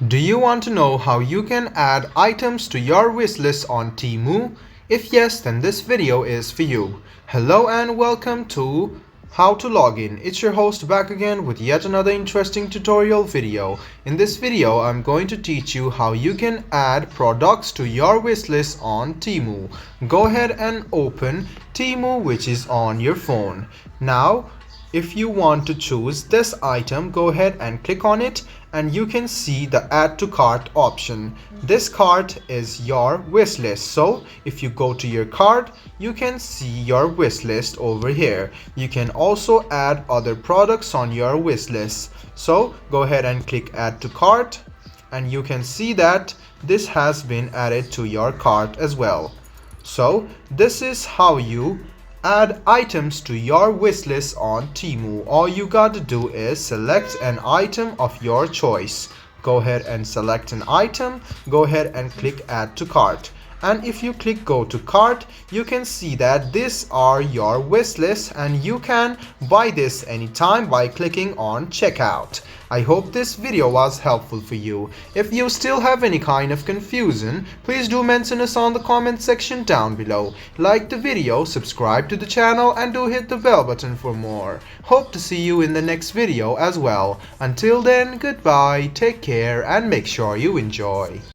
Do you want to know how you can add items to your wish list on Temu? If yes, then this video is for you. Hello and welcome to How to Log In. It's your host back again with yet another interesting tutorial video. In this video, I'm going to teach you how you can add products to your wish list on Temu. Go ahead and open Temu, which is on your phone. Now, if you want to choose this item, go ahead and click on it and you can see the add to cart option. This cart is your wish list. So if you go to your cart, you can see your wish list over here. You can also add other products on your wish list. So go ahead and click add to cart and you can see that this has been added to your cart as well. So this is how you add items to your wish list on Temu. All you got to do is select an item of your choice. Go ahead and select an item, go ahead and click add to cart. And if you click go to cart, you can see that these are your wish list and you can buy this anytime by clicking on checkout. I hope this video was helpful for you. If you still have any kind of confusion, please do mention us on the comment section down below. Like the video, subscribe to the channel and do hit the bell button for more. Hope to see you in the next video as well. Until then, goodbye, take care and make sure you enjoy.